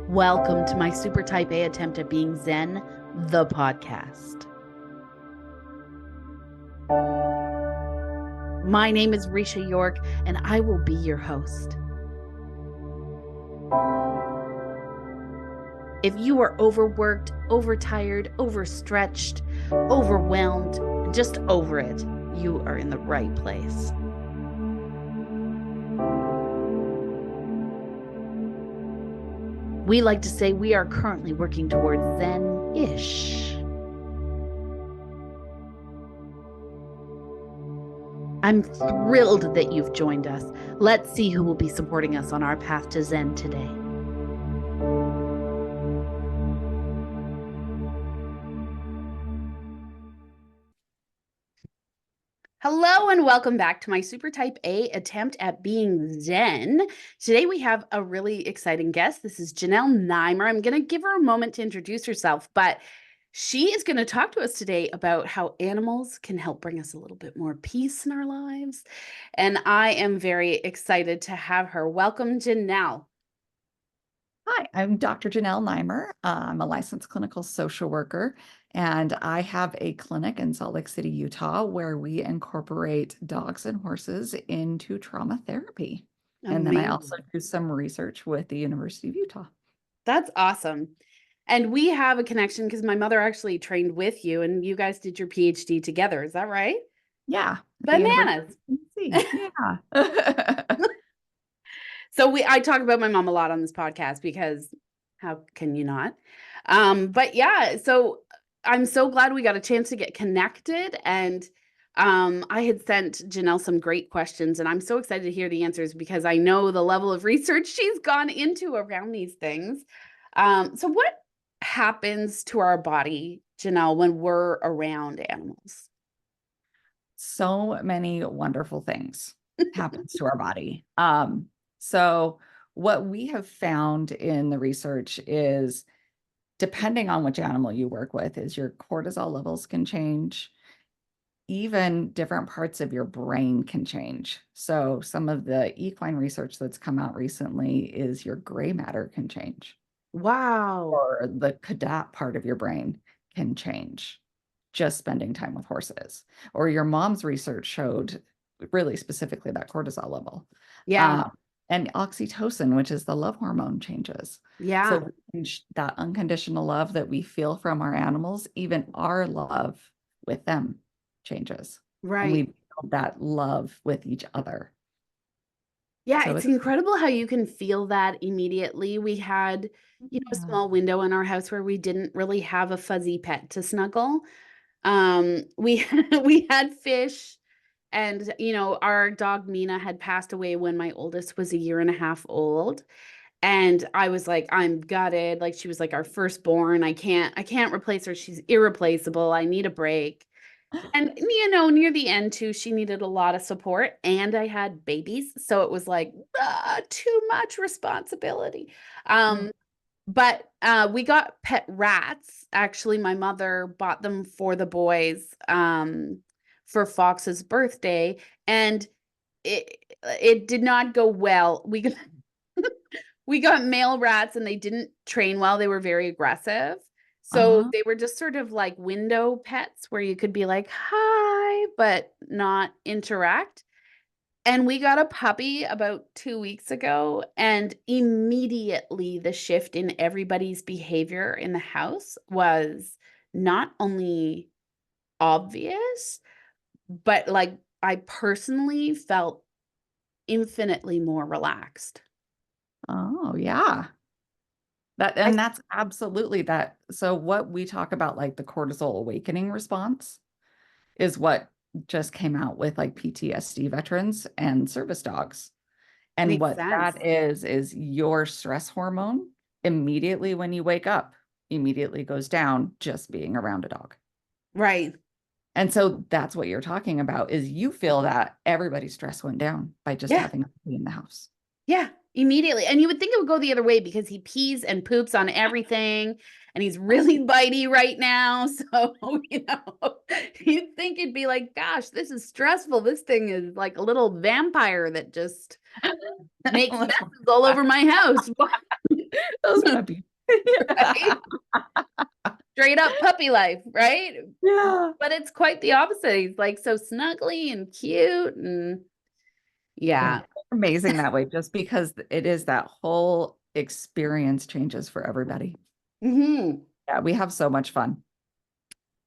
Welcome to my super type A attempt at being Zen, the podcast. My name is Risha York, and I will be your host. If you are overworked, overtired, overstretched, overwhelmed, and just over it, you are in the right place. We like to say we are currently working towards Zen-ish. I'm thrilled that you've joined us. Let's see who will be supporting us on our path to Zen today. Hello and welcome back to my super type A attempt at being Zen. Today we have a really exciting guest. This is Janelle Nimer. I'm going to give her a moment to introduce herself, but she is going to talk to us today about how animals can help bring us a little bit more peace in our lives. And I am very excited to have her. Welcome, Janelle. Hi, I'm Dr. Janelle Nimer. I'm a licensed clinical social worker, and I have a clinic in Salt Lake City, Utah, where we incorporate dogs and horses into trauma therapy. And then I also do some research with the University of Utah. That's awesome. And we have a connection because my mother actually trained with you and you guys did your PhD together. Is that right? Yeah. Bananas. Yeah. So I talk about my mom a lot on this podcast because how can you not? But yeah, so I'm so glad we got a chance to get connected. And I had sent Janelle some great questions, and I'm so excited to hear the answers because I know the level of research she's gone into around these things. So what happens to our body, Janelle, when we're around animals? So many wonderful things happens to our body. So what we have found in the research is, depending on which animal you work with, is your cortisol levels can change. Even different parts of your brain can change. So some of the equine research that's come out recently is your gray matter can change. Wow. Or the cadat part of your brain can change just spending time with horses. Or your mom's research showed really specifically that cortisol level. Yeah. And oxytocin, which is the love hormone, changes. Yeah. So that unconditional love that we feel from our animals, even our love with them changes. Right. And we build that love with each other. Yeah, So it's incredible how you can feel that immediately. We had, a small window in our house where we didn't really have a fuzzy pet to snuggle. We we had fish, and our dog Mina had passed away when my oldest was a year and a half old. And I was like, I'm gutted. Like, she was like our firstborn. I can't replace her. She's irreplaceable. I need a break. And near the end too, she needed a lot of support, and I had babies, so it was like too much responsibility. But we got pet rats. Actually, my mother bought them for the boys for Fox's birthday, and it did not go well. We got male rats, and they didn't train well. They were very aggressive. So they were just sort of like window pets where you could be like, hi, but not interact. And we got a puppy about 2 weeks ago, and immediately the shift in everybody's behavior in the house was not only obvious, but like I personally felt infinitely more relaxed. Oh, yeah. That's absolutely that. So what we talk about, like the cortisol awakening response, is what just came out with like PTSD veterans and service dogs. And Makes what sense. that is your stress hormone immediately when you wake up, immediately goes down just being around a dog. Right. And so that's what you're talking about, is you feel that everybody's stress went down by just having to be in the house. Yeah, immediately. And you would think it would go the other way because he pees and poops on everything and he's really bitey right now. So, you'd think it'd be like, gosh, this is stressful. This thing is like a little vampire that just makes messes all over my house. Those puppies. Yeah. Right? Straight up puppy life, right? Yeah. But it's quite the opposite. He's like so snuggly and cute and Yeah. yeah. Amazing that way, just because it is that whole experience changes for everybody. Hmm. Yeah, we have so much fun.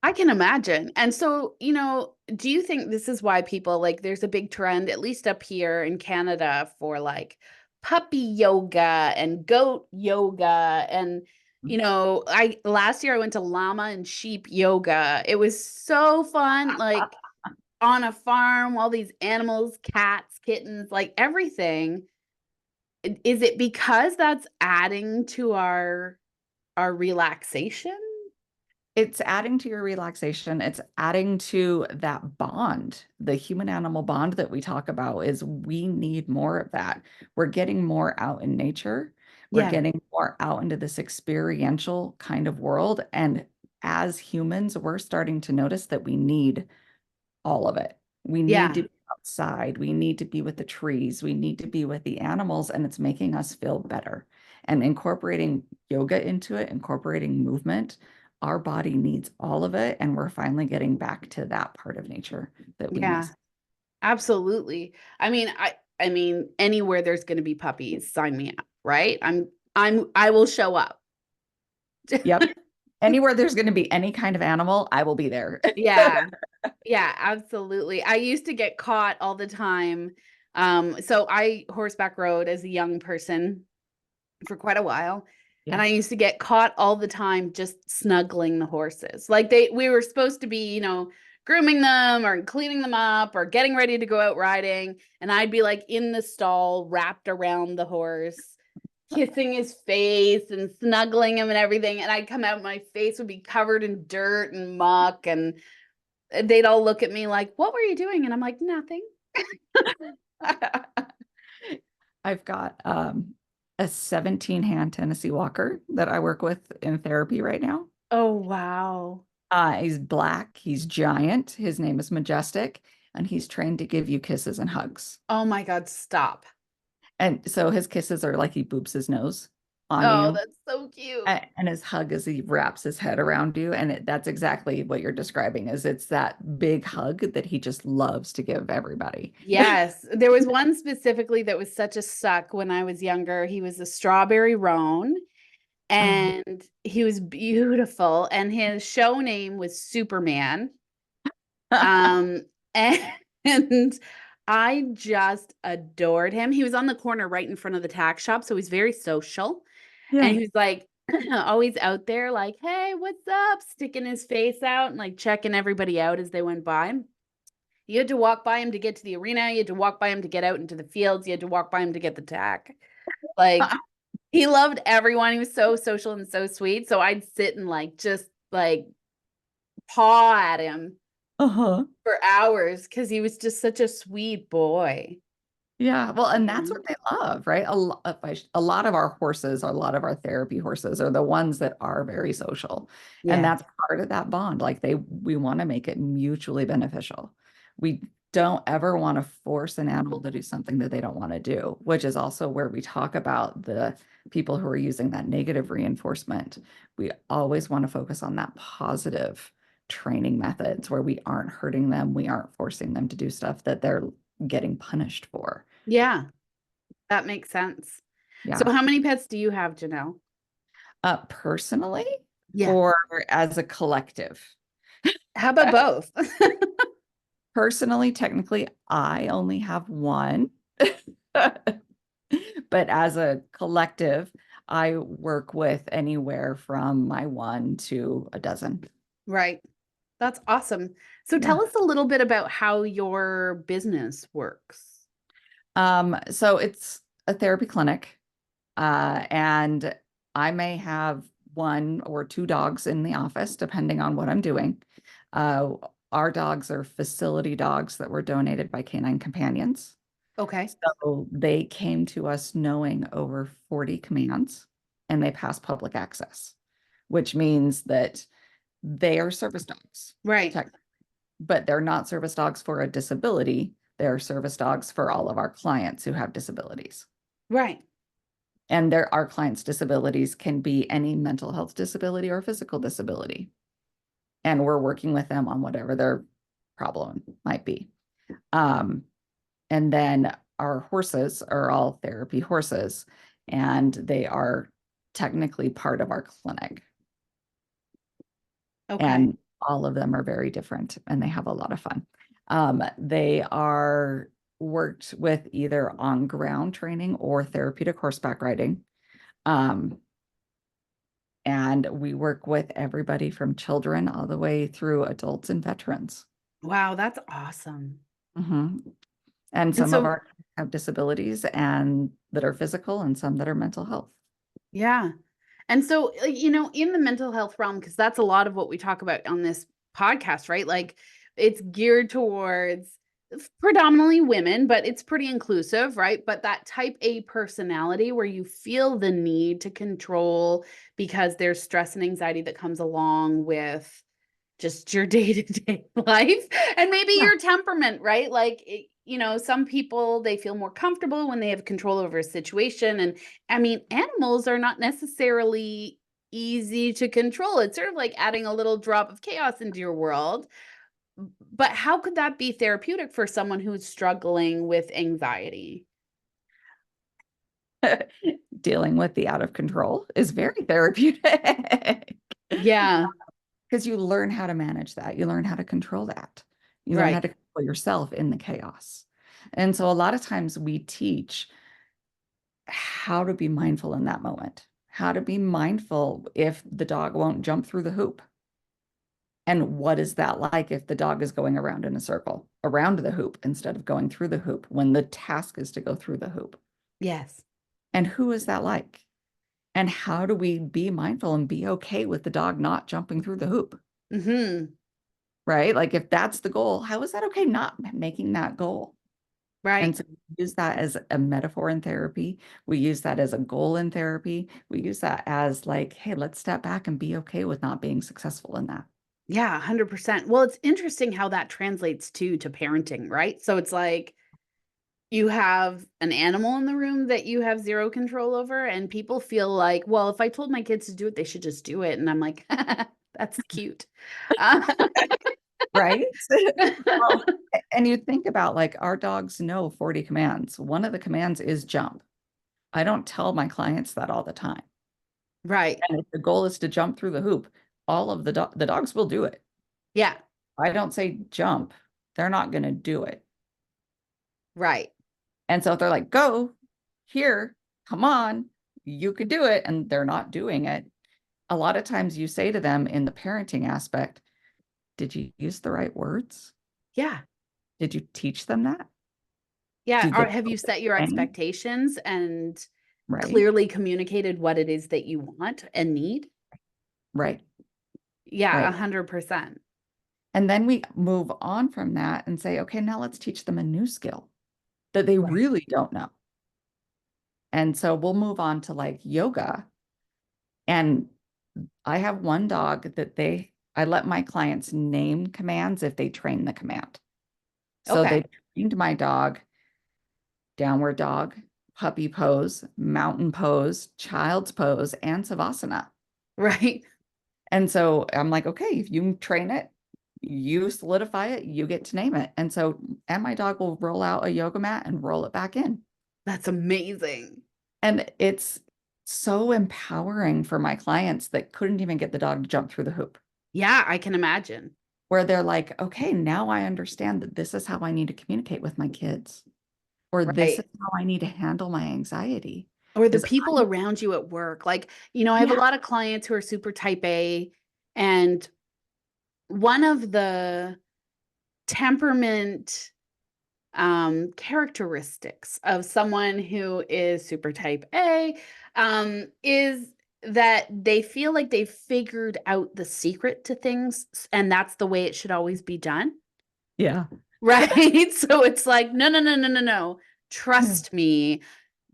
I can imagine. And so, do you think this is why people like there's a big trend, at least up here in Canada, for like puppy yoga and goat yoga? And, I last year I went to llama and sheep yoga. It was so fun, like on a farm, all these animals, cats, kittens, like everything. Is it because that's adding to our relaxation? It's adding to your relaxation. It's adding to that bond, the human animal bond that we talk about is we need more of that. We're getting more out in nature. We're Yeah. getting more out into this experiential kind of world. And as humans, we're starting to notice that we need all of it. We need to Yeah. be outside. We need to be with the trees. We need to be with the animals, and it's making us feel better. And incorporating yoga into it, incorporating movement, our body needs all of it. And we're finally getting back to that part of nature that we Yeah. miss. Absolutely. I mean, anywhere there's going to be puppies, sign me up, right? I will show up. Yep. Anywhere there's going to be any kind of animal, I will be there. Yeah. Yeah, absolutely. I used to get caught all the time. So I horseback rode as a young person for quite a while. And Yeah. I used to get caught all the time just snuggling the horses. Like we were supposed to be, grooming them or cleaning them up or getting ready to go out riding. And I'd be like in the stall wrapped around the horse, kissing his face and snuggling him and everything. And I'd come out, my face would be covered in dirt and muck. And they'd all look at me like, "What were you doing?" And I'm like, "Nothing." I've got a 17 hand Tennessee Walker that I work with in therapy right now. Oh, wow. He's black, he's giant, his name is Majestic, and he's trained to give you kisses and hugs. Oh my God, stop. And so his kisses are like he boops his nose on Oh, you, that's so cute. and his hug is he wraps his head around you. And that's exactly what you're describing is it's that big hug that he just loves to give everybody. Yes, there was one specifically that was such a suck when I was younger. He was a strawberry roan Oh, and he was beautiful and his show name was Superman. Um and, and I just adored him. He was on the corner right in front of the tack shop, so he's very social. And yeah. he was like always out there like, "Hey, what's up?" sticking his face out and like checking everybody out as they went by. You had to walk by him to get to the arena. You had to walk by him to get out into the fields. You had to walk by him to get the tack. Like he loved everyone. He was so social and so sweet. So I'd sit and like just like paw at him Uh-huh. for hours because he was just such a sweet boy. Yeah, well, and that's Mhm. what they love, right? A lot of our horses, a lot of our therapy horses are the ones that are very social. And Yeah. that's part of that bond. Like we want to make it mutually beneficial. We don't ever want to force an animal to do something that they don't want to do, which is also where we talk about the people who are using that negative reinforcement. We always want to focus on that positive training methods where we aren't hurting them, we aren't forcing them to do stuff that they're getting punished for. Yeah. That makes sense. So Yeah. how many pets do you have, Janelle? Personally, Yeah. or as a collective? How about both? Personally, technically, I only have one. But as a collective, I work with anywhere from my one to a dozen. Right. That's awesome. So Yeah. tell us a little bit about how your business works. So it's a therapy clinic, and I may have one or two dogs in the office, depending on what I'm doing. Uh, our dogs are facility dogs that were donated by Canine Companions. Okay. So they came to us knowing over 40 commands and they pass public access, which means that they are service dogs, Right. tech, but they're not service dogs for a disability. They're service dogs for all of our clients who have disabilities. Right. And our clients' disabilities can be any mental health disability or physical disability. And we're working with them on whatever their problem might be. And then our horses are all therapy horses, and they are technically part of our clinic. Okay. And all of them are very different and they have a lot of fun. They are worked with either on ground training or therapeutic horseback riding. And we work with everybody from children all the way through adults and veterans. Wow, that's awesome. And And some of so, our kids have disabilities and that are physical and some that are mental health. yeah. And so, in the mental health realm, because that's a lot of what we talk about on this podcast, right? Like it's geared towards predominantly women, but it's pretty inclusive, right? But that type A personality where you feel the need to control because there's stress and anxiety that comes along with just your day-to-day life and maybe Yeah. your temperament, right? Like, some people, they feel more comfortable when they have control over a situation. And I mean, animals are not necessarily easy to control. It's sort of like adding a little drop of chaos into your world. But how could that be therapeutic for someone who's struggling with anxiety? Dealing with the out of control is very therapeutic. Yeah, Because you learn how to manage that. You learn how to control that. You learn how right. to control yourself in the chaos. And so a lot of times we teach how to be mindful in that moment, how to be mindful if the dog won't jump through the hoop. And what is that like if the dog is going around in a circle around the hoop instead of going through the hoop when the task is to go through the hoop? Yes. And who is that like? And how do we be mindful and be okay with the dog not jumping through the hoop? Mm-hmm. Right? Like if that's the goal, how is that okay not making that goal? And Right. so we use that as a metaphor in therapy. We use that as a goal in therapy. We use that as like, hey, let's step back and be okay with not being successful in that. Yeah, 100%. Well, it's interesting how that translates to parenting, right? So it's like you have an animal in the room that you have zero control over, and people feel like, well, if I told my kids to do it, they should just do it. And I'm like, that's cute. Uh, Right? Well, and you think about like our dogs know 40 commands. One of the commands is jump. I don't tell my clients that all the time. right. And if the goal is to jump through the hoop, all of the dogs will do it. Yeah, I don't say jump, they're not going to do it. right. And so if they're like, go here, come on, you could do it, and they're not doing it, a lot of times you say to them in the parenting aspect, did you use the right words? Yeah. Did you teach them that? Yeah. Do Or they have know you what set your you're saying? expectations and Right, clearly communicated what it is that you want and need? right, Yeah, right. 100%. And then we move on from that and say, okay, now let's teach them a new skill that they Right. really don't know. And so we'll move on to like yoga. And I have one dog that I let my clients name commands if they train the command. So Okay. they trained my dog downward dog, puppy pose, mountain pose, child's pose, and savasana. Right. And so I'm like, okay, if you train it, you solidify it, you get to name it. And my dog will roll out a yoga mat and roll it back in. That's amazing. And it's so empowering for my clients that couldn't even get the dog to jump through the hoop, Yeah, I can imagine. where they're like, okay, now I understand that this is how I need to communicate with my kids, or this is Right. how I need to handle my anxiety. Or the Is people I'm, around you at work. Like, I have a yeah, lot of clients who are super type A, and one of the temperament characteristics of someone who is super type A is that they feel like they've figured out the secret to things, and that's the way it should always be done. yeah, Right? So it's like, no, no, no, no, no, no. Trust me.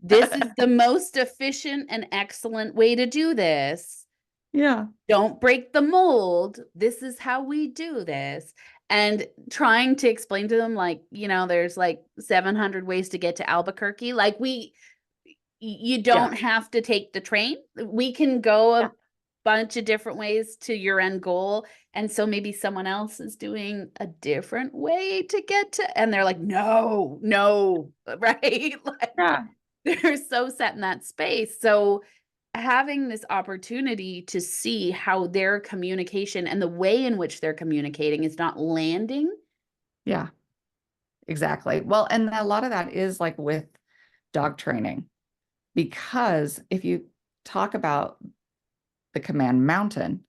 This is the most efficient and excellent way to do this. yeah, Don't break the mold. This is how we do this. And trying to explain to them, like, there's like 700 ways to get to Albuquerque. Like, You Yeah. don't have to take the train. We can go Yeah. a bunch of different ways to your end goal. And so maybe someone else is doing a different way to get to, and they're like, no, no, right? Like Yeah. they're so set in that space. So having this opportunity to see how their communication and the way in which they're communicating is not landing. Yeah. Exactly. Well, and a lot of that is like with dog training, because if you talk about the command mountain,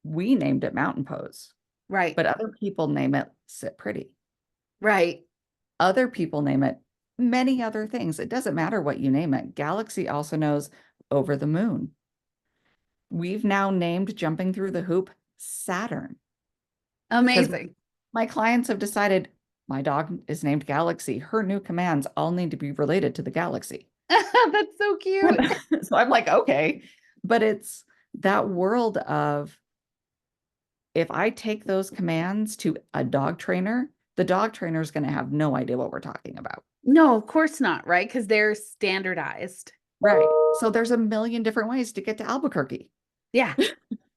we named it mountain pose, Right. but other people name it sit pretty. Right. Other people name it many other things. It doesn't matter what you name it. Galaxy also knows over the moon. We've now named jumping through the hoop Saturn, because Amazing. my clients have decided my dog is named Galaxy. Her new commands all need to be related to the galaxy. That's so cute. So I'm like, okay, but it's that world of, if I take those commands to a dog trainer, the dog trainer is going to have no idea what we're talking about. No, of course not, right? Because they're standardized. Right. So there's a million different ways to get to Albuquerque. Yeah, There's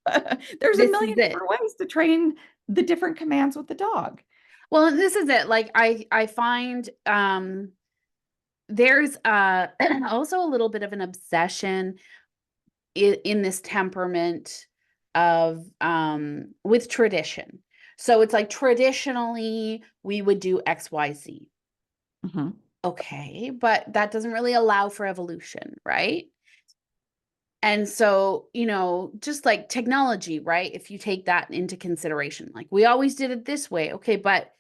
a this is million it. different ways to train the different commands with the dog. Well, and this is it. Like I find there's also a little bit of an obsession in this temperament of with tradition. So it's like traditionally we would do XYZ. Mhm. Okay, but that doesn't really allow for evolution, right? And so, just like technology, right? If you take that into consideration, like we always did it this way. Okay, but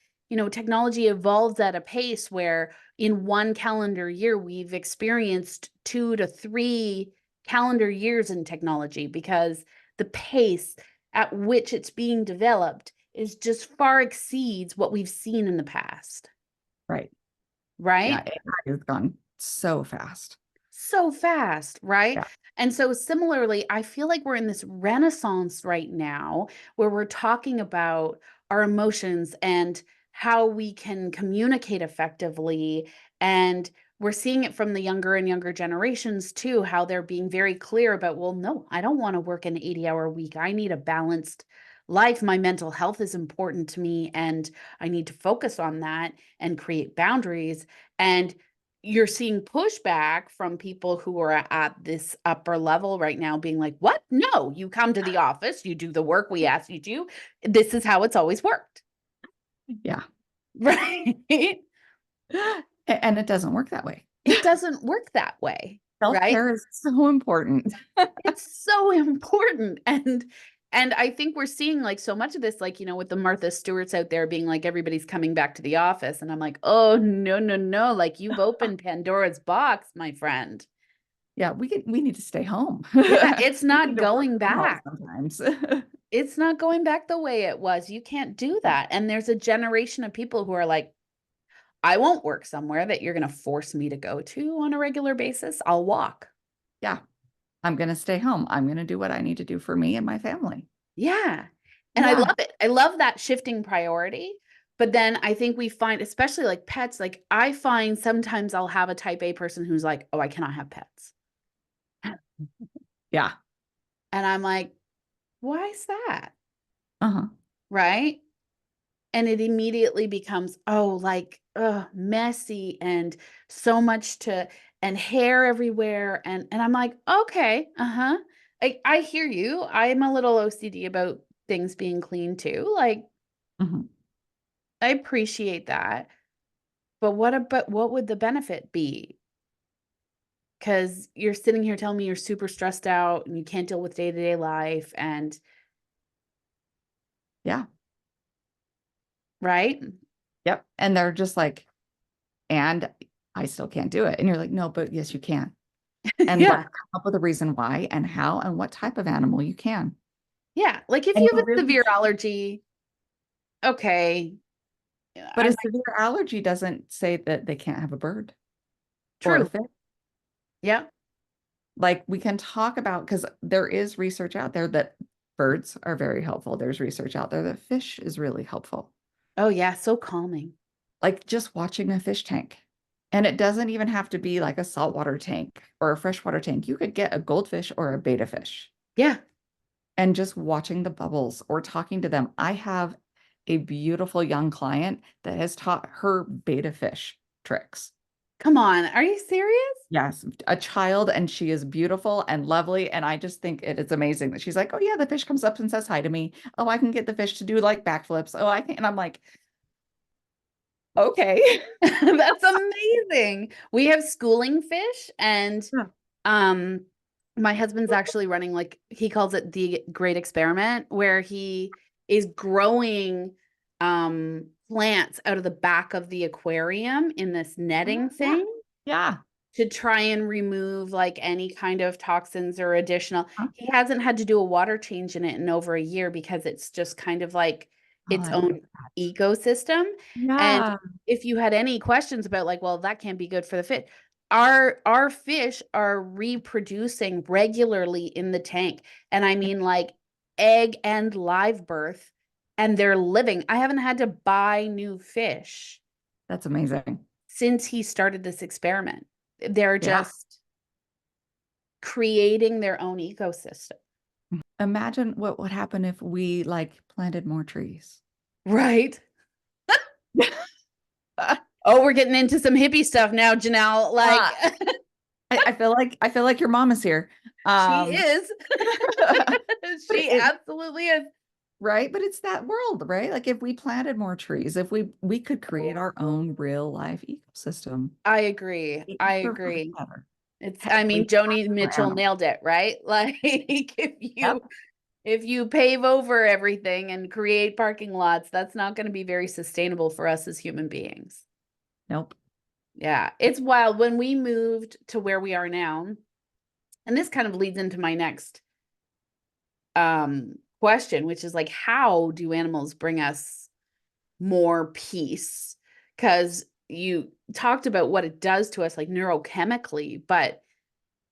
technology evolves at a pace where in one calendar year, we've experienced 2 to 3 calendar years in technology because the pace at which it's being developed is just far exceeds what we've seen in the past, Right. Yeah, right? AI has gone so fast. So fast, right? Yeah. And so similarly, I feel like we're in this renaissance right now where we're talking about our emotions and how we can communicate effectively. And we're seeing it from the younger and younger generations too, how they're being very clear about, well, no, I don't want to work an 80-hour week. I need a balanced life. My mental health is important to me, and I need to focus on that and create boundaries. And you're seeing pushback from people who are at this upper level right now being like, what? No, you come to the office, you do the work we asked you to. This is how it's always worked. Yeah. Right? And it doesn't work that way. It doesn't work that way, right? Self-care is so important. It's so important. And I think we're seeing like so much of this, like, with the Martha Stewarts out there being like, everybody's coming back to the office. And I'm like, oh, no, no, no. Like, you've opened Pandora's box, my friend. Yeah, we need to stay home. Yeah, it's We not need to work going from home back. sometimes. It's not going back the way it was. You can't do Yeah. that. And there's a generation of people who are like, I won't work somewhere that you're going to force me to go to on a regular basis. I'll walk. Yeah. I'm going to stay home. I'm going to do what I need to do for me and my family. Yeah. And I Yeah. love it. I love that shifting priority. But then I think we find, especially like pets, like I find sometimes I'll have a type A person who's like, oh, I cannot have pets. Yeah. And I'm like, why is that? Uh-huh. Right. And it immediately becomes, oh, like, messy and so much and hair everywhere. And I'm like, okay, uh-huh. I hear you. I'm a little OCD about things being clean too. Like, Mhm. I appreciate that. But what would the benefit be? Because you're sitting here telling me you're super stressed out and you can't deal with day-to-day life and Yeah. right? Yep. And they're just like, and I still can't do it. And you're like, no, but yes, you can. And let's Yeah. come up with a reason why and how and what type of animal you can. Yeah. Like if And you you have a really, severe allergy, okay. Yeah, but a severe allergy doesn't say that they can't have a bird or a true. fish. Yeah. Like we can talk about, because there is research out there that birds are very helpful. There's research out there that fish is really helpful. Oh yeah, so calming. Like just watching a fish tank And it doesn't even have to be like a saltwater tank or a freshwater tank. You could get a goldfish or a betta fish Yeah. and just watching the bubbles or talking to them. I have a beautiful young client that has taught her betta fish tricks. Come on. Are you serious? Yes, a child, and she is beautiful and lovely. And I just think it's amazing that she's like, oh, yeah, the fish comes up and says hi to me. Oh, I can get the fish to do like backflips. Oh, I can. And I'm like, okay. That's amazing. We have schooling fish and Yeah. um my husband's actually running like he calls it the great experiment where he is growing plants out of the back of the aquarium in this netting Yeah. thing Yeah. to try and remove like any kind of toxins or additional. Huh? He hasn't had to do a water change in it in over a year because it's just kind of like Oh, its I love own that. ecosystem. And Yeah. if you had any questions about like, well, that can't be good for the fish, our fish are reproducing regularly in the tank. And I mean like egg and live birth, and they're living. I haven't had to buy new fish That's amazing. since he started this experiment. They're Yeah. just creating their own ecosystem. Imagine what would happen if we like planted more trees. Right? Oh, we're getting into some hippie stuff now, Janelle. Like Ah, I feel like your mom is here. she Um, is. but She absolutely is. right, but it's that world, right? Like if we planted more trees, if we could create our own real life ecosystem, I agree. it I would survive agree. better. It's, Heck, I we mean, have Joni more Mitchell animals. nailed it, right? Like Yep. if you pave over everything and create parking lots, that's not going to be very sustainable for us as human beings. Nope. Yeah, it's wild. When we moved to where we are now, and this kind of leads into my next question, which is like, how do animals bring us more peace? Because you talked about what it does to us, like neurochemically, but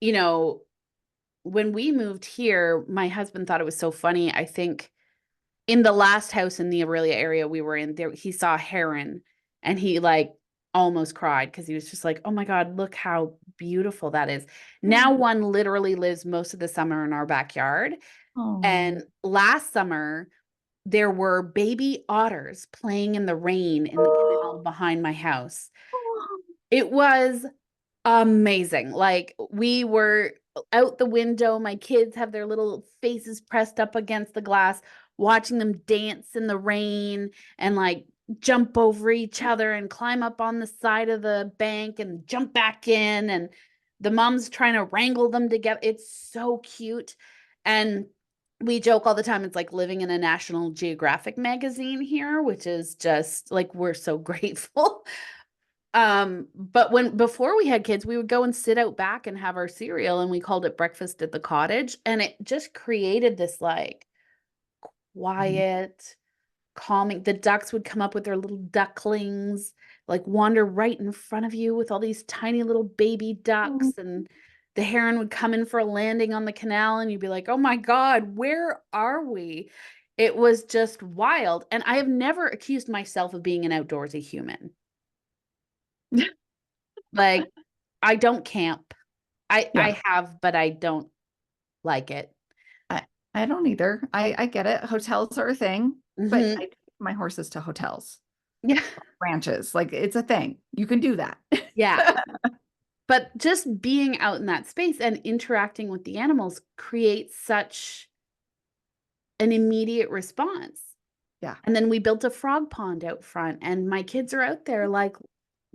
you know, when we moved here, my husband thought it was so funny. I think in the last house in the Aurelia area we were in, there he saw a heron and he like almost cried because he was just like, "Oh my God, look how beautiful that is." Now one literally lives most of the summer in our backyard. Oh. And last summer there were baby otters playing in the rain in the canal behind my house. It was amazing. Like we were out the window, my kids have their little faces pressed up against the glass, watching them dance in the rain and like jump over each other and climb up on the side of the bank and jump back in. And the mom's trying to wrangle them together. It's so cute. And we joke all the time. It's like living in a National Geographic magazine here, which is just like we're so grateful. But when before we had kids, we would go and sit out back and have our cereal, and we called it breakfast at the cottage, and it just created this like quiet, calming. The ducks would come up with their little ducklings, like wander right in front of you with all these tiny little baby ducks, and the heron would come in for a landing on the canal, and you'd be like, "Oh my God, where are we?" It was just wild, and I have never accused myself of being an outdoorsy human. Like I don't camp. Yeah. I have, but I don't like it. I, I don't either. I get it. Hotels are a thing, but I Hmm. take my horses to hotels, Yeah. ranches. Like it's a thing. You can do that. Yeah. But just being out in that space and interacting with the animals creates such an immediate response. Yeah. And then we built a frog pond out front, and my kids are out there like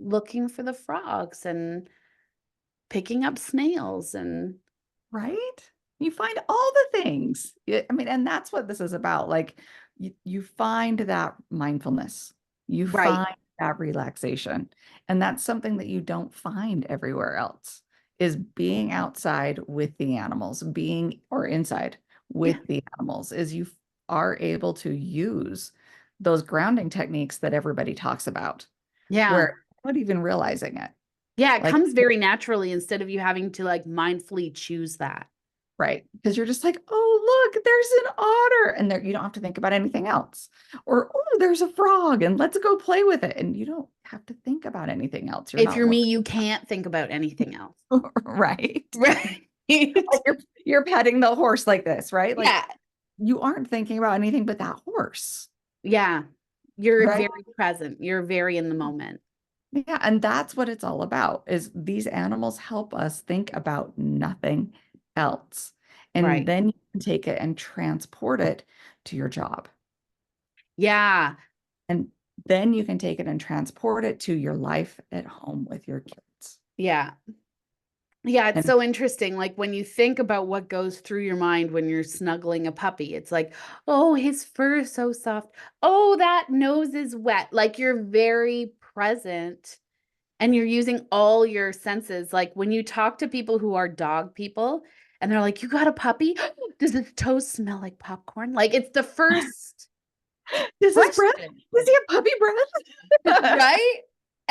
looking for the frogs and picking up snails and Right? You find all the things. I mean, and that's what this is about. Like you find that mindfulness, you right. find that relaxation. And that's something that you don't find everywhere else is being outside with the animals, being or inside Yeah. with the animals, is you are able to use those grounding techniques that everybody talks about, Yeah. where not even realizing it. Yeah, it Like comes very naturally instead of you having to like mindfully choose that. Right. Because you're just like, oh, look, there's an otter. And there you don't have to think about anything else. Or, oh, there's a frog and let's go play with it. And you don't have to think about anything else. You're If not you're worried. me, you can't think about anything else. Right. Right. Like you're petting the horse like this, right? Like Yeah. you aren't thinking about anything but that horse. Yeah. You're Right. very present. You're very in the moment. Yeah. And that's what it's all about is these animals help us think about nothing else. And Right. then you can take it and transport it to your job. Yeah. And then you can take it and transport it to your life at home with your kids. Yeah. Yeah, it's And so interesting. Like when you think about what goes through your mind when you're snuggling a puppy, it's like, oh, his fur is so soft. Oh, that nose is wet. Like you're very present and you're using all your senses. Like when you talk to people who are dog people and they're like, you got a puppy? Does his toes smell like popcorn? Like it's the first does his breath, question. does he have puppy breath? Right?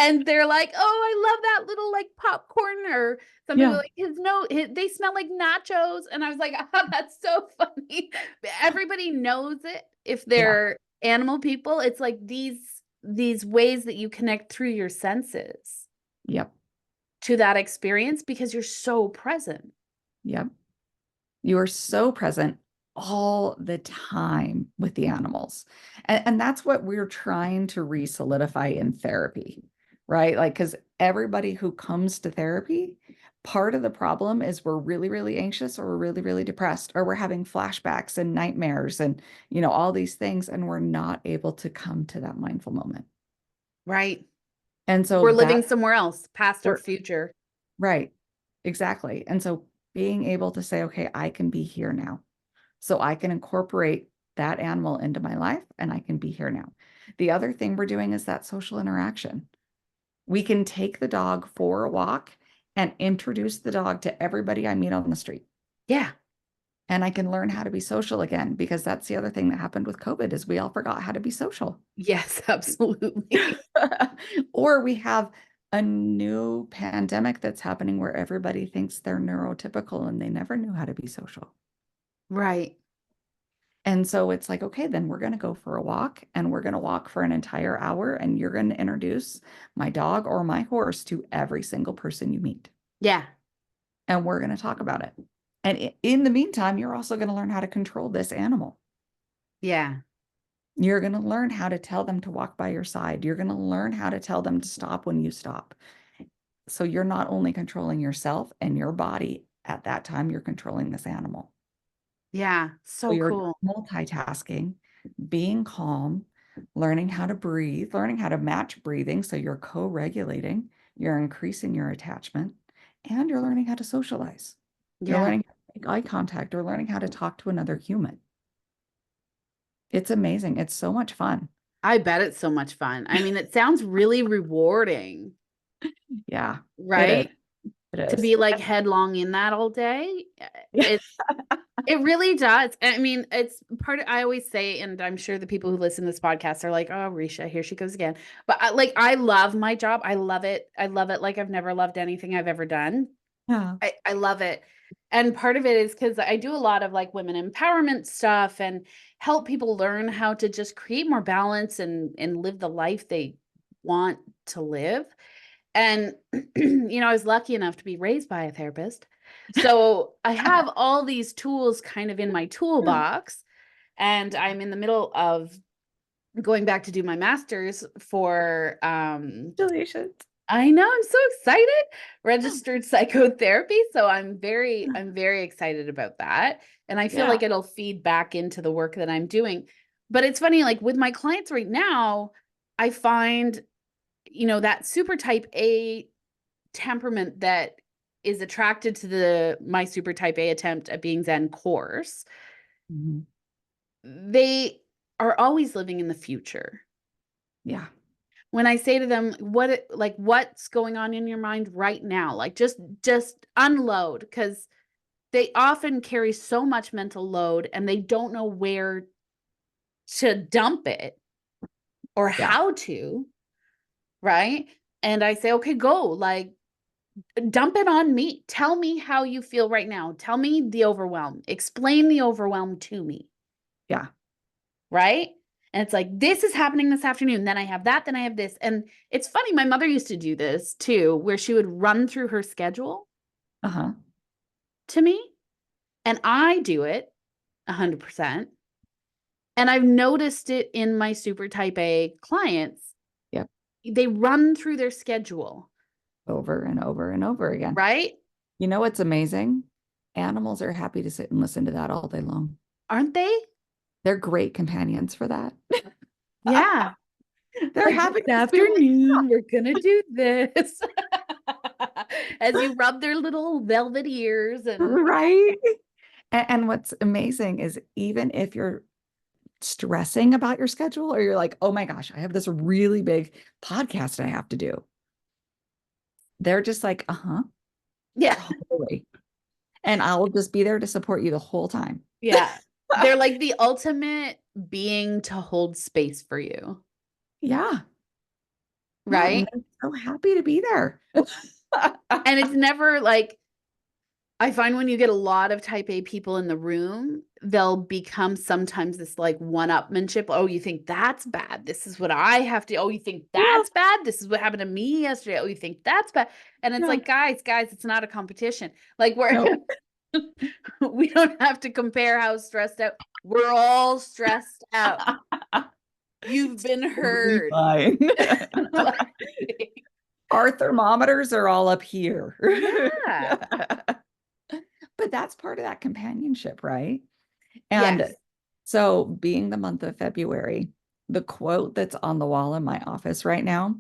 And they're like, "Oh, I love that little like popcorn," or some people Yeah. like they smell like nachos. And I was like, "Ah, that's so funny." Everybody knows it if Yeah. they're animal people. It's like these ways that you connect through your senses Yep. to that experience because you're so present. Yep. You are so present all the time with the animals. And that's what we're trying to re-solidify in therapy, right? Like, because everybody who comes to therapy, part of the problem is we're really, really anxious or we're really, really depressed or we're having flashbacks and nightmares and, all these things. And we're not able to come to that mindful moment. Right? And so We're living that somewhere else, past or we're future. right. Exactly. And so being able to say, okay, I can be here now. So I can incorporate that animal into my life and I can be here now. The other thing we're doing is that social interaction. We can take the dog for a walk and introduce the dog to everybody I meet on the street. Yeah. And I can learn how to be social again because that's the other thing that happened with COVID is we all forgot how to be social. Yes, absolutely. Or we have a new pandemic that's happening where everybody thinks they're neurotypical and they never knew how to be social. Right. And so it's like, okay, then we're going to go for a walk and we're going to walk for an entire hour and you're going to introduce my dog or my horse to every single person you meet. Yeah. And we're going to talk about it. And in the meantime, you're also going to learn how to control this animal. Yeah. You're going to learn how to tell them to walk by your side. You're going to learn how to tell them to stop when you stop. So you're not only controlling yourself and your body at that time, you're controlling this animal. Yeah. So So you're cool. multitasking, being calm, learning how to breathe, learning how to match breathing. So you're co-regulating, you're increasing your attachment, and you're learning how to socialize. You're Yeah. learning how to make eye contact or learning how to talk to another human. It's amazing. It's so much fun. I bet it's so much fun. I mean, it sounds really rewarding, Yeah, it is. right? It To is. be like headlong in that all day. Yeah. It really does. I mean, it's part of, I always say, and I'm sure the people who listen to this podcast are like, oh, Risha, here she goes again. But I love my job. I love it. I love it like I've never loved anything I've ever done. Yeah. I love it. And part of it is because I do a lot of like women empowerment stuff and help people learn how to just create more balance and live the life they want to live. And I was lucky enough to be raised by a therapist. So I have all these tools kind of in my toolbox, and I'm in the middle of going back to do my master's for Congratulations. I know, I'm so excited. Registered psychotherapy. So I'm very excited about that. And I feel Yeah. like it'll feed back into the work that I'm doing. But it's funny, like with my clients right now, I find, that super type A temperament that is attracted to my super type A attempt at being Zen course, Mhm. they are always living in the future. Yeah. When I say to them, what's going on in your mind right now? Like just unload because they often carry so much mental load and they don't know where to dump it or Yeah. how to, right? And I say, okay, go. Like Dump it on me. Tell me how you feel right now. Tell me the overwhelm. Explain the overwhelm to me. Yeah. Right? And it's like, this is happening this afternoon. Then I have that. Then I have this. And it's funny. My mother used to do this too, where she would run through her schedule Uh-huh. to me. And I do it 100%. And I've noticed it in my super type A clients. Yep. They run through their schedule, Over and over and over again. right? You know what's amazing? Animals are happy to sit and listen to that all day long. Aren't they? They're great companions for that. Yeah. They're Like happy this to do it. afternoon, we're gonna do this. As you rub their little velvet ears and Right? And what's amazing is even if you're stressing about your schedule or you're like, oh my gosh, I have this really big podcast I have to do. They're just like, uh-huh, yeah, totally. And I'll just be there to support you the whole time. yeah. They're like the ultimate being to hold space for you, Yeah. Yeah. And right? they're so happy to be there. And it's never like I find when you get a lot of type A people in the room, they'll become sometimes this like one-upmanship. Oh, you think that's bad? This is what I have to. Oh, you think Yeah. that's bad? This is what happened to me yesterday. Oh, you think that's bad? And it's Yeah. like, guys, it's not a competition. Like we're No. we don't have to compare how stressed out. We're all stressed out. You've been Totally heard. fine. Like, Our thermometers are all up here. yeah. But that's part of that companionship, right? And Yes. so, being the month of February, the quote that's on the wall in my office right now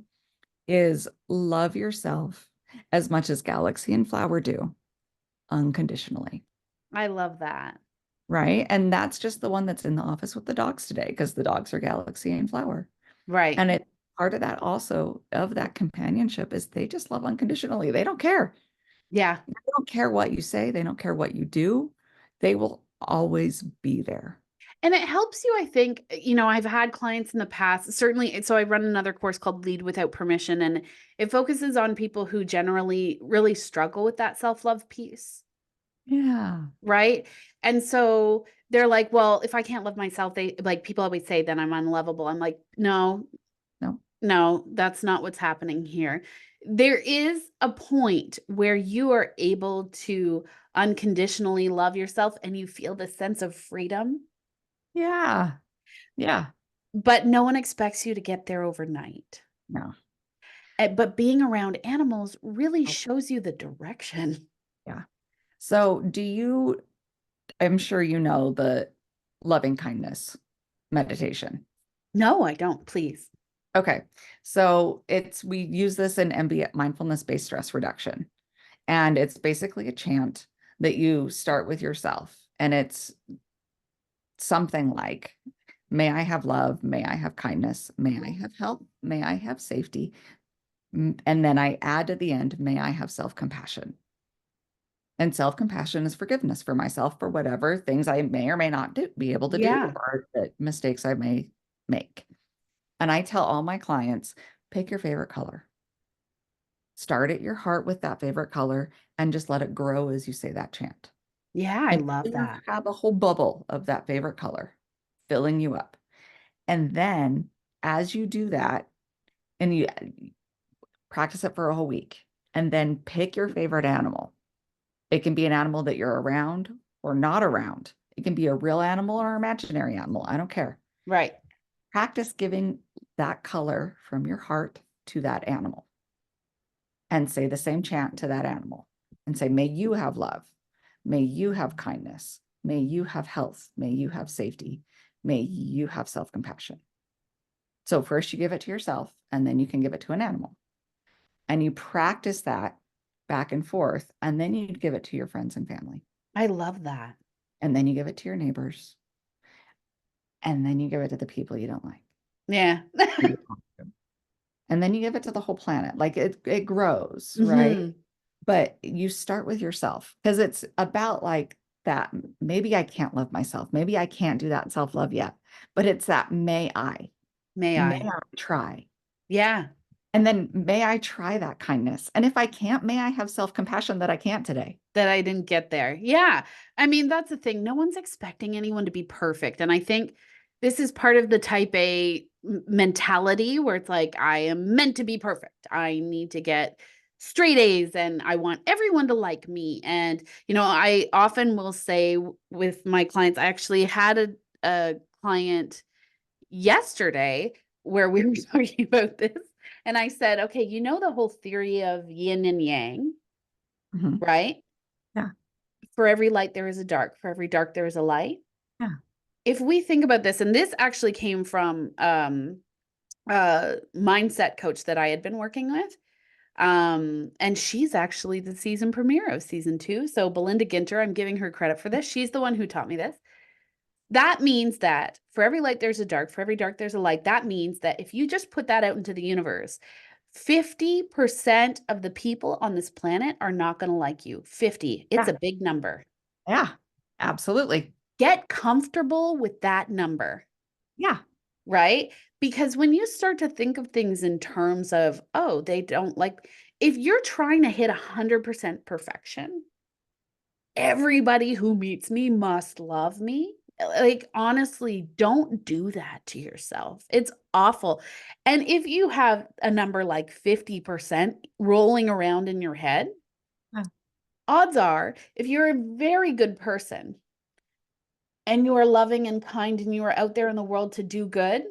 is love yourself as much as Galaxy and Flower do, unconditionally. I love that. Right. And that's just the one that's in the office with the dogs today because the dogs are Galaxy and Flower. Right. And it part of that also of that companionship is they just love unconditionally. They don't care. Yeah. They don't care what you say. They don't care what you do. They will always be there. And it helps you, I think, I've had clients in the past, certainly. So I run another course called Lead Without Permission, and it focuses on people who generally really struggle with that self-love piece, Yeah. right? And so they're like, well, if I can't love myself, they like people always say then I'm unlovable. I'm like, no, No. no, that's not what's happening here. There is a point where you are able to unconditionally love yourself and you feel this sense of freedom. Yeah. Yeah. But no one expects you to get there overnight. No. But being around animals really Oh, shows you the direction. yeah. So I'm sure you know the loving kindness meditation. No, I don't, please. Okay. So we use this in MBS, mindfulness-based stress reduction. And it's basically a chant that you start with yourself. And it's something like, may I have love, may I have kindness, may I have health, may I have safety. And then I add at the end, may I have self-compassion. And self-compassion is forgiveness for myself for whatever things I may or may not be able to do Yeah. or the mistakes I may make. And I tell all my clients, pick your favorite color. Start at your heart with that favorite color and just let it grow as you say that chant. Yeah, I And love you that. have a whole bubble of that favorite color filling you up. And then as you do that, and you practice it for a whole week, and then pick your favorite animal. It can be an animal that you're around or not around. It can be a real animal or imaginary animal. I don't care. Right. Practice giving that color from your heart to that animal and say the same chant to that animal and say, may you have love. May you have kindness. May you have health. May you have safety. May you have self-compassion. So first you give it to yourself and then you can give it to an animal. And you practice that back and forth. And then you give it to your friends and family. I love that. And then you give it to your neighbors. And then you give it to the people you don't like. Yeah. And then you give it to the whole planet. Like it grows, right? hmm But you start with yourself because it's about like that. Maybe I can't love myself. Maybe I can't do that self-love yet. But it's that may May I I? try. Yeah. And then may I try that kindness? And if I can't, may I have self-compassion that I can't today? That I didn't get there. Yeah. I mean, that's the thing. No one's expecting anyone to be perfect. And I think this is part of the type A mentality where it's like, I am meant to be perfect. I need to get straight A's and I want everyone to like me. And, I often will say with my clients, I actually had a client yesterday where we were talking about this. And I said, okay, the whole theory of yin and yang, Mhm. right? Yeah. For every light, there is a dark. For every dark, there is a light. Yeah. If we think about this, and this actually came from a mindset coach that I had been working with. And she's actually the season premiere of season 2. So Belinda Ginter, I'm giving her credit for this. She's the one who taught me this. That means that for every light, there's a dark. For every dark, there's a light. That means that if you just put that out into the universe, 50% of the people on this planet are not going to like you. 50. It's Yeah. a big number. Yeah. Absolutely. Get comfortable with that number, Yeah. right? Because when you start to think of things in terms of, oh, they don't like, if you're trying to hit 100% perfection, everybody who meets me must love me. Like, honestly, don't do that to yourself. It's awful. And if you have a number like 50% rolling around in your head, Yeah. odds are, if you're a very good person, and you are loving and kind and you are out there in the world to do good,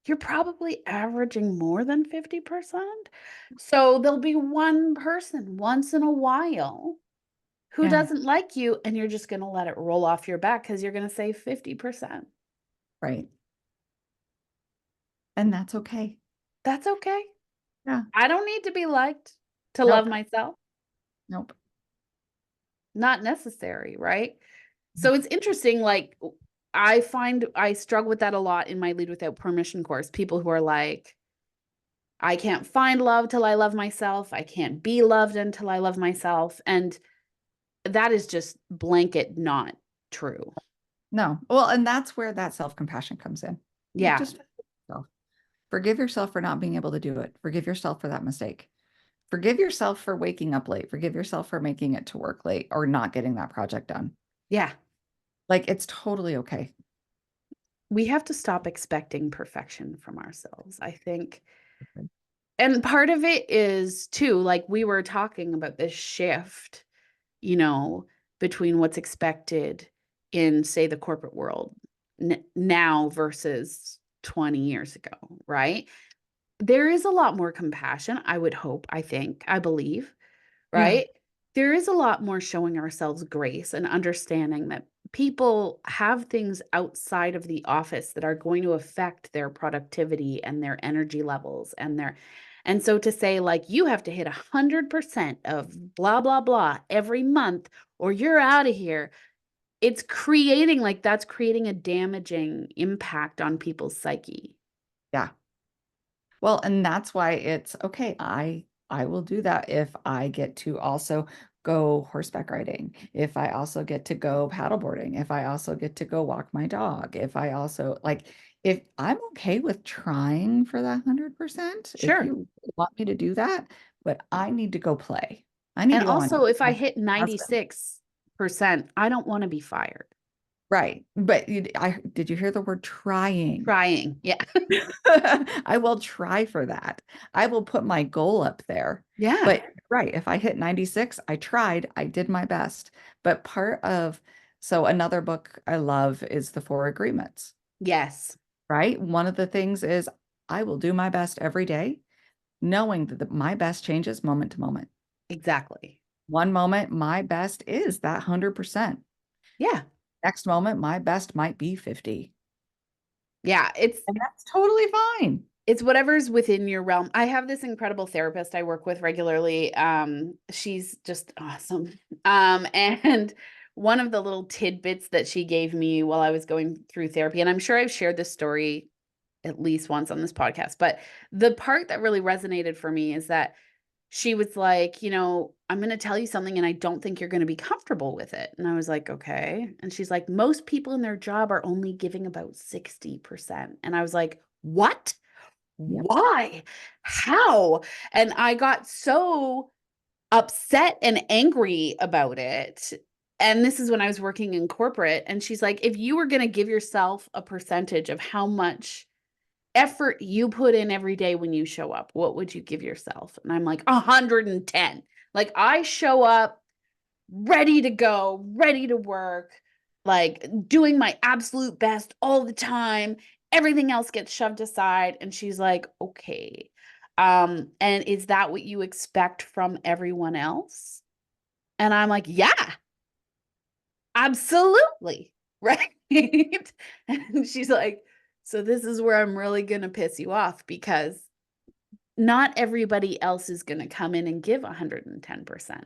you're probably averaging more than 50%. So there'll be one person once in a while who Yeah. doesn't like you, and you're just going to let it roll off your back because you're going to say 50%. Right. And that's okay. That's okay. Yeah. I don't need to be liked to love Nope. myself. Nope. Not necessary, right? So it's interesting. Like, I find I struggle with that a lot in my Lead Without Permission course. People who are like, I can't find love till I love myself. I can't be loved until I love myself. And that is just blanket not true. No. Well, and that's where that self-compassion comes in. You Yeah. just forgive yourself for not being able to do it. Forgive yourself for that mistake. Forgive yourself for waking up late. Forgive yourself for making it to work late or not getting that project done. Yeah. Like it's totally okay. We have to stop expecting perfection from ourselves, I think. And part of it is too, like we were talking about this shift, you know, between what's expected in, say, the corporate world now versus 20 years ago, right? There is a lot more compassion, I would hope, I think, I believe, Yeah. right? There is a lot more showing ourselves grace and understanding that people have things outside of the office that are going to affect their productivity and their energy levels and so to say, like, you have to hit 100% of blah blah blah every month or you're out of here, it's creating, like, that's creating a damaging impact on people's psyche. Yeah. Well, and that's why it's okay. I will do that if I get to also go horseback riding, if I also get to go paddleboarding, if I also get to go walk my dog, if I also like if I'm okay with trying for that 100%, if Sure. you want me to do that, but I need to go play. I need And to go on also, if I my hit husband. 96%, I don't want to be fired. Right. But I did you hear the word trying? Trying. Yeah. I will try for that. I will put my goal up there. Yeah. But right, if I hit 96, I tried, I did my best. But so another book I love is The Four Agreements, Yes. right? One of the things is I will do my best every day, knowing that my best changes moment to moment. Exactly. One moment, my best is that 100%. Yeah. Next moment, my best might be 50. Yeah. And that's totally fine. It's whatever's within your realm. I have this incredible therapist I work with regularly. She's just awesome. And one of the little tidbits that she gave me while I was going through therapy, and I'm sure I've shared this story at least once on this podcast, but the part that really resonated for me is that she was like, I'm going to tell you something and I don't think you're going to be comfortable with it. And I was like, okay. And she's like, most people in their job are only giving about 60%. And I was like, what? Yep. Why? How? And I got so upset and angry about it. And this is when I was working in corporate. And she's like, if you were going to give yourself a percentage of how much effort you put in every day when you show up, what would you give yourself? And I'm like, 110. Like, I show up ready to go, ready to work, like doing my absolute best all the time. Everything else gets shoved aside. And she's like, okay. And is that what you expect from everyone else? And I'm like, yeah, absolutely. Right. And she's like, so this is where I'm really going to piss you off because not everybody else is going to come in and give 110%.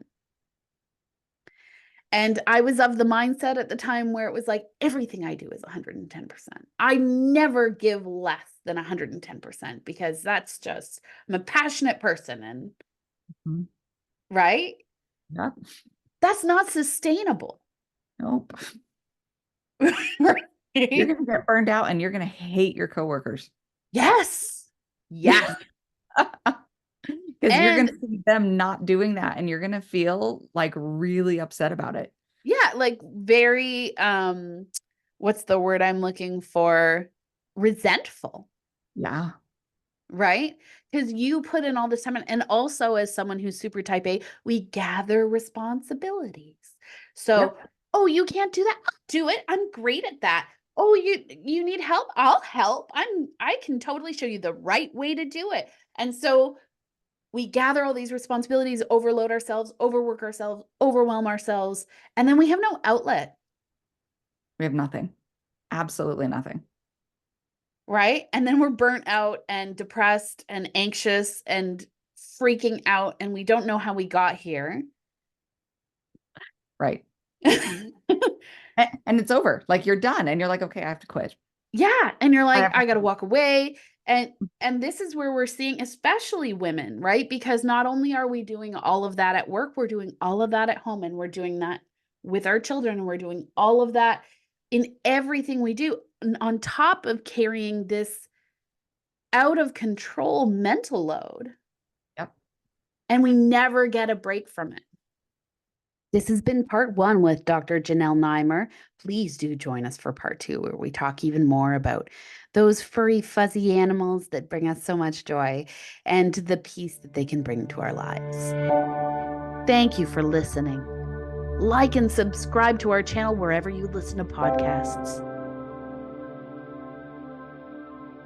And I was of the mindset at the time where it was like, everything I do is 110%. I never give less than 110% because that's just, I'm a passionate person. And Mhm. right? Yep. That's not sustainable. Nope. Right? You're going to get burned out and you're going to hate your coworkers. Yes. Yeah. Because you're going And to see them not doing that and you're going to feel like really upset about it. yeah, like very, what's the word I'm looking for? Resentful. Yeah. Right? Because you put in all this time and also as someone who's super type A, we gather responsibilities. So, Yep. oh, you can't do that. I'll do it. I'm great at that. Oh, you need help? I'll help. I can totally show you the right way to do it. And so we gather all these responsibilities, overload ourselves, overwork ourselves, overwhelm ourselves, and then we have no outlet. We have nothing. Absolutely nothing. Right? And then we're burnt out and depressed and anxious and freaking out, and we don't know how we got here. Right. And it's over. Like you're done and you're like, okay, I have to quit. Yeah, and you're I like, have to I got to quit. walk away. And this is where we're seeing especially women, right? Because not only are we doing all of that at work, we're doing all of that at home and we're doing that with our children and we're doing all of that in everything we do on top of carrying this out of control mental load. Yep. And we never get a break from it. This has been part one with Dr. Janelle Nimer. Please do join us for part two, where we talk even more about those furry, fuzzy animals that bring us so much joy and the peace that they can bring to our lives. Thank you for listening. Like and subscribe to our channel wherever you listen to podcasts.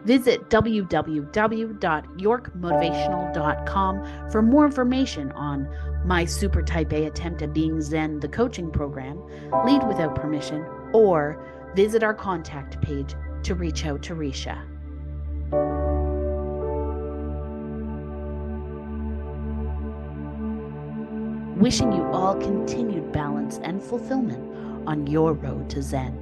Visit www.yorkmotivational.com for more information on my super type A attempt at being Zen, the coaching program, Lead Without Permission, or visit our contact page to reach out to Risha. Wishing you all continued balance and fulfillment on your road to Zen.